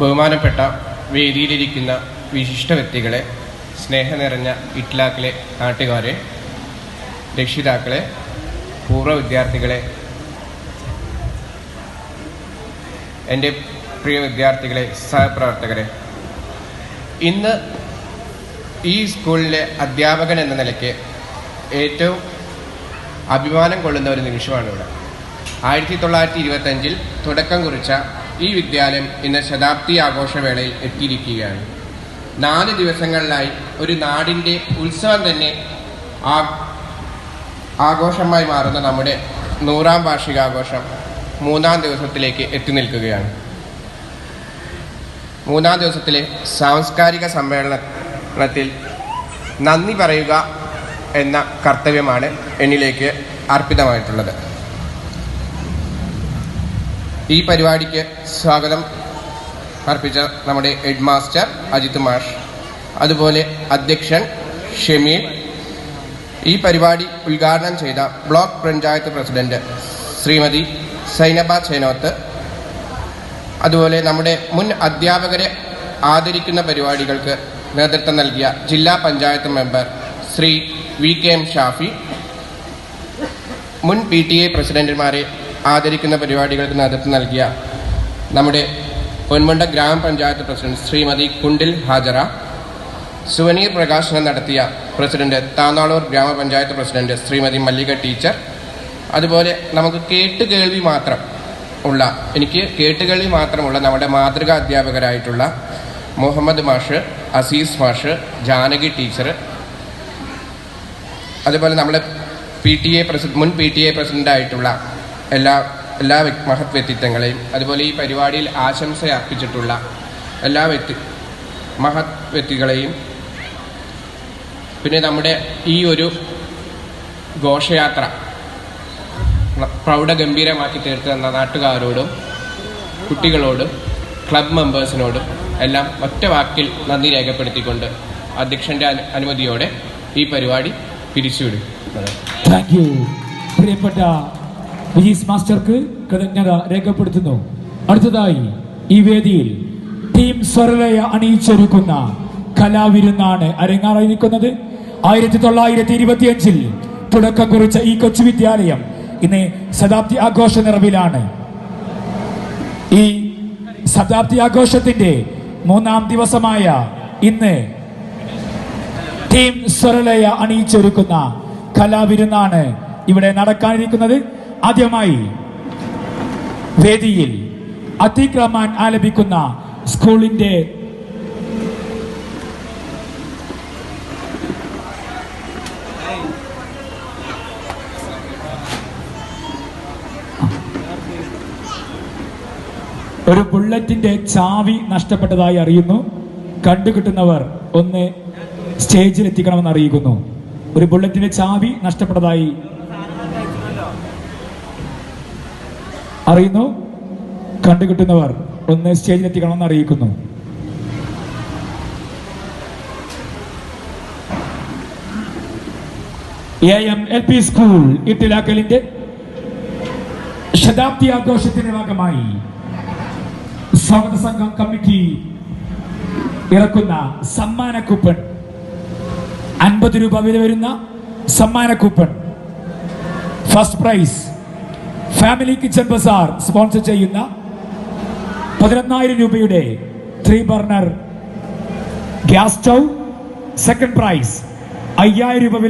ബഹുമാനപ്പെട്ട വേദിയിലിരിക്കുന്ന വിശിഷ്ട വ്യക്തികളെ, സ്നേഹം നിറഞ്ഞ ഇറ്റ്ലാക്കിലെ നാട്ടുകാരെ, രക്ഷിതാക്കളെ, പൂർവ്വ വിദ്യാർത്ഥികളെ, എൻ്റെ പ്രിയ വിദ്യാർത്ഥികളെ, സഹപ്രവർത്തകരെ, ഇന്ന് ഈ സ്കൂളിലെ അധ്യാപകൻ എന്ന നിലയ്ക്ക് ഏറ്റവും അഭിമാനം കൊള്ളുന്ന ഒരു നിമിഷമാണിവിടെ. 1925 തുടക്കം കുറിച്ച ഈ വിദ്യാലയം ഇന്ന് ശതാബ്ദി ആഘോഷവേളയിൽ എത്തിയിരിക്കുകയാണ്. 4 ദിവസങ്ങളിലായി ഒരു നാടിൻ്റെ ഉത്സവം തന്നെ ആഘോഷമായി മാറുന്ന നമ്മുടെ 100ാം വാർഷികാഘോഷം 3ാം ദിവസത്തിലേക്ക് എത്തി നിൽക്കുകയാണ്. 3ാം ദിവസത്തിലെ സാംസ്കാരിക സമ്മേളനത്തിൽ നന്ദി പറയുക എന്ന കർത്തവ്യമാണ് എന്നിലേക്ക് അർപ്പിതമായിട്ടുള്ളത്. ഈ പരിപാടിക്ക് സ്വാഗതം അർപ്പിച്ച നമ്മുടെ ഹെഡ് മാസ്റ്റർ അജിത് മാഷ്, അതുപോലെ അധ്യക്ഷൻ ഷമീൽ, ഈ പരിപാടി ഉദ്ഘാടനം ചെയ്ത ബ്ലോക്ക് പഞ്ചായത്ത് പ്രസിഡന്റ് ശ്രീമതി സൈനബ ചേനോത്ത്, അതുപോലെ നമ്മുടെ മുൻ അധ്യാപകരെ ആദരിക്കുന്ന പരിപാടികൾക്ക് നേതൃത്വം നൽകിയ ജില്ലാ പഞ്ചായത്ത് മെമ്പർ ശ്രീ VKM ഷാഫി, മുൻ PTA പ്രസിഡന്റുമാരെ ആദരിക്കുന്ന പരിപാടികൾക്ക് നേതൃത്വം നൽകിയ നമ്മുടെ പൊന്മുണ്ട ഗ്രാമപഞ്ചായത്ത് പ്രസിഡന്റ് ശ്രീമതി കുണ്ടിൽ ഹാജറ, സുവനീർ പ്രകാശനം നടത്തിയ പ്രസിഡന്റ് താന്നാളൂർ ഗ്രാമപഞ്ചായത്ത് പ്രസിഡന്റ് ശ്രീമതി മല്ലിക ടീച്ചർ, അതുപോലെ നമുക്ക് കേട്ടുകേൾവി മാത്രമുള്ള നമ്മുടെ മാതൃകാ അധ്യാപകരായിട്ടുള്ള മുഹമ്മദ് മാഷ്, അസീസ് മാഷ്, ജാനകി ടീച്ചർ, അതുപോലെ നമ്മുടെ മുൻ PTA പ്രസിഡന്റായിട്ടുള്ള എല്ലാ മഹത് വ്യക്തിത്വങ്ങളെയും, അതുപോലെ ഈ പരിപാടിയിൽ ആശംസ അർപ്പിച്ചിട്ടുള്ള എല്ലാ മഹത് വ്യക്തികളെയും, പിന്നെ നമ്മുടെ ഈ ഒരു ഘോഷയാത്ര പ്രൗഢഗംഭീരമാക്കി തീർത്തുന്ന നാട്ടുകാരോടും കുട്ടികളോടും ക്ലബ് മെമ്പേഴ്സിനോടും എല്ലാം ഒറ്റ വാക്കിൽ നന്ദി രേഖപ്പെടുത്തിക്കൊണ്ട് അധ്യക്ഷൻ്റെ അനുമതിയോടെ ഈ പരിപാടി പിരിച്ചുവിടും. Thank you. പ്രിയപ്പെട്ട വിജീസ് മാസ്റ്റർക്ക് കൃതജ്ഞത രേഖപ്പെടുത്തുന്നു. അടുത്തതായി ഈ വേദിയിൽ ടീം സ്വരലയ അണിയിച്ചൊരുക്കുന്ന കലാവിരുന്നാണ് അരങ്ങാറായി നിൽക്കുന്നത്. 1925 തുടക്കം കുറിച്ച ഈ കൊച്ചു വിദ്യാലയം ഇന്ന് ശതാബ്ദി ആഘോഷ നിറവിലാണ്. ഈ ശതാബ്ദി ആഘോഷത്തിന്റെ 3ാം ദിവസമായ ഇന്ന് ടീം സ്വരലയ അണിയിച്ചൊരുക്കുന്ന കലാവിരുന്നാണ് ഇവിടെ നടക്കാനിരിക്കുന്നത്. ആദ്യമായി വേദിയിൽ അത്തീഖ് റഹ്മാൻ ആലപിക്കുന്ന സ്കൂളിന്റെ ഒരു ബുള്ളറ്റിന്റെ ചാവി നഷ്ടപ്പെട്ടതായി അറിയുന്നു. കണ്ടുകിട്ടുന്നവർ ഒന്ന് സ്റ്റേജിൽ എത്തിക്കണമെന്ന് അറിയിക്കുന്നു. ഒരു ബുള്ളറ്റിന്റെ ചാവി നഷ്ടപ്പെട്ടതായി അറിയുന്നു. കണ്ടുകിട്ടുന്നവർ ഒന്ന് സ്റ്റേജിൽ എത്തിക്കണമെന്ന് അറിയിക്കുന്നു. AM LP സ്കൂൾ ഇട്ടിലാക്കലിന്റെ ശതാബ്ദി ആഘോഷത്തിന്റെ ഭാഗമായി സ്വാഗത സംഘം കമ്മിറ്റി ഇറക്കുന്ന സമ്മാന കൂപ്പൺ, 50 രൂപ വില വരുന്ന സമ്മാന coupon, first prize family kitchen bazaar sponsor ചെയ്യുന്ന 11,000 രൂപയുടെ 3 burner gas stove, second prize 5,000 രൂപ വില